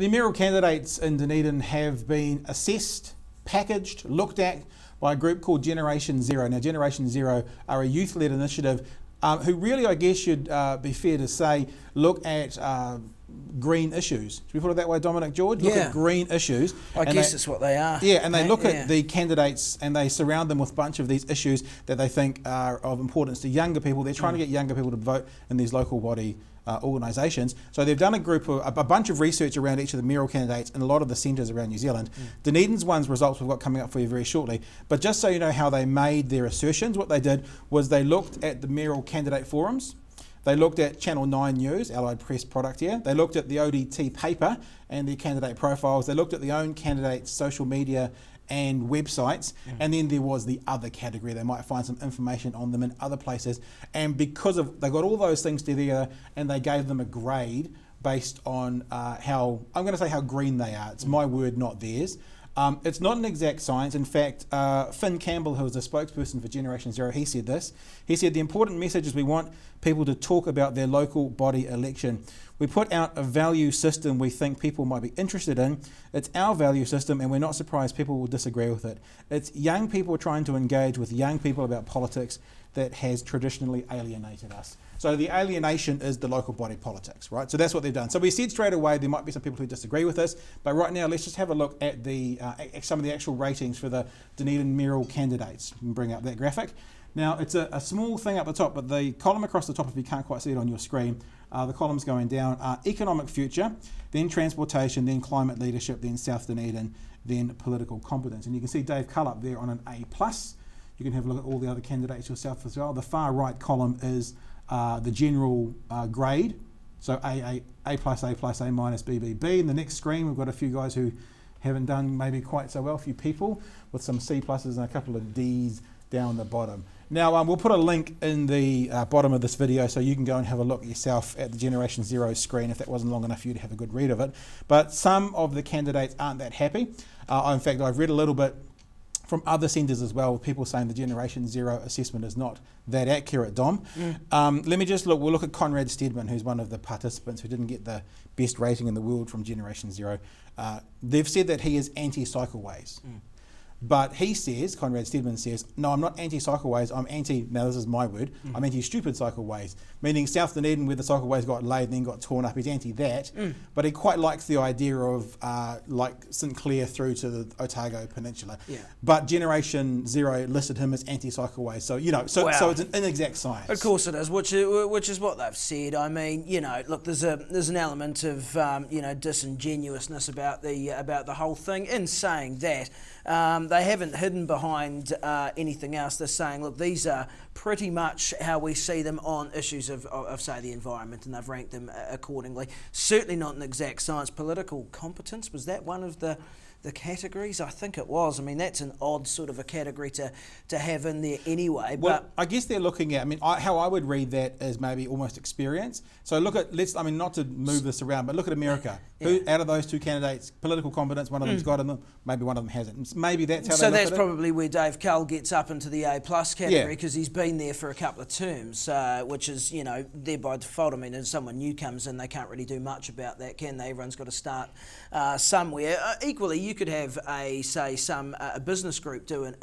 The mayoral candidates in Dunedin have been assessed, packaged, looked at by a group called Generation Zero. Now, Generation Zero are a youth-led initiative who really, I guess, should be fair to say, look at green issues. Should we put it that way, Dominic George? Look at green issues. I guess that's what they are. Yeah, and they look at the candidates and they surround them with a bunch of these issues that they think are of importance to younger people. They're trying to get younger people to vote in these local body organisations. So they've done a bunch of research around each of the mayoral candidates in a lot of the centres around New Zealand. Dunedin's one's results we've got coming up for you very shortly. But just so you know how they made their assertions, what they did was they looked at the mayoral candidate forums. They looked at Channel 9 News, Allied Press product here. They looked at the ODT paper and their candidate profiles. They looked at the own candidates' social media and websites, and then there was the other category. They might find some information on them in other places, and because of they got all those things together and they gave them a grade based on how, I'm going to say how green they are. It's my word, not theirs. It's not an exact science. In fact, Finn Campbell, who was the spokesperson for Generation Zero, he said this. He said, the important message is we want people to talk about their local body election. We put out a value system we think people might be interested in. It's our value system, and we're not surprised people will disagree with it. It's young people trying to engage with young people about politics that has traditionally alienated us. So the alienation is the local body politics, right? So that's what they've done. So we said straight away there might be some people who disagree with us, but right now let's just have a look at the some of the actual ratings for the Dunedin mayoral candidates. Bring up that graphic. Now it's a small thing up the top, but the column across the top, if you can't quite see it on your screen, the columns going down are economic future, then transportation, then climate leadership, then South Dunedin, then political competence. And you can see Dave Cull up there on an A+. You can have a look at all the other candidates yourself as well. The far right column is the general grade, so A+, A+, A minus, BBB. In the next screen, we've got a few guys who haven't done maybe quite so well, a few people with some C pluses and a couple of Ds down the bottom. Now, we'll put a link in the bottom of this video so you can go and have a look yourself at the Generation Zero screen if that wasn't long enough for you to have a good read of it. But some of the candidates aren't that happy. In fact, I've read a little bit from other centres as well, with people saying the Generation Zero assessment is not that accurate, Dom. Let me just look, we'll look at Conrad Stedman, who's one of the participants who didn't get the best rating in the world from Generation Zero. They've said that he is anti-cycleways. But he says, Conrad Stedman says, no, I'm not anti-cycleways, I'm anti, now this is my word, I'm anti-stupid cycleways, meaning South Dunedin where the cycleways got laid and then got torn up, he's anti that, but he quite likes the idea of like St Clair through to the Otago Peninsula. But Generation Zero listed him as anti-cycleways, so, you know, so it's an inexact science. Of course it is, which is what they've said. I mean, you know, look, there's an element of, you know, disingenuousness about the whole thing in saying that. They haven't hidden behind anything else. They're saying, look, these are pretty much how we see them on issues of say, the environment, and they've ranked them accordingly. Certainly not an exact science. Political competence, was that one of the categories? I think it was. I mean, that's an odd sort of a category to have in there anyway. Well, but I guess they're looking at, I mean, how I would read that is maybe almost experience. So look at, I mean, not to move this around, but look at America. Who, out of those two candidates, political competence, one of them's got in them, maybe one of them hasn't. Maybe that's how they look at it. So that's probably where Dave Cull gets up into the A+ category, because he's been there for a couple of terms, which is, you know, there by default. I mean, if someone new comes in, they can't really do much about that, can they? Everyone's got to start somewhere. Equally, you could have a business group doing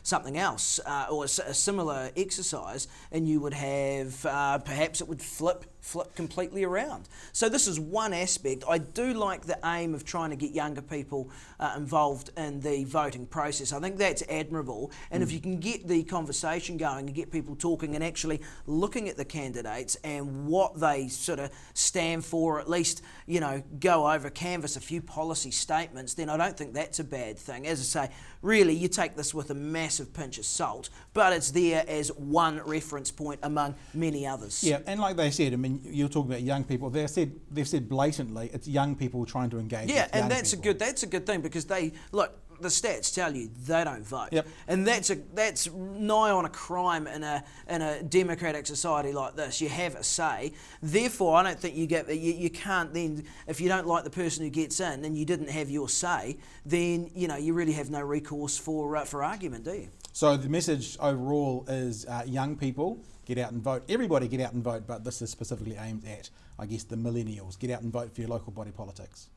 something else or a similar exercise, and you would have perhaps it would flip completely around. So this is one aspect. I do like the aim of trying to get younger people involved in the voting process. I think that's admirable, and if you can get the conversation going and get people talking and actually looking at the candidates and what they sort of stand for, or at least, you know, go over, canvas a few policy statements, then I don't think that's a bad thing. As I say, really, you take this with a massive pinch of salt, but it's there as one reference point among many others. Yeah, and like they said, I mean, you're talking about young people. They've said blatantly it's young people trying to engage. Yeah, with and that's a good thing, because they look. The stats tell you they don't vote, and that's nigh on a crime in a democratic society like this. You have a say. Therefore, I don't think you can't then, if you don't like the person who gets in and you didn't have your say, then you know you really have no recourse for argument, do you? So the message overall is young people, get out and vote. Everybody get out and vote, but this is specifically aimed at, I guess, the millennials. Get out and vote for your local body politics.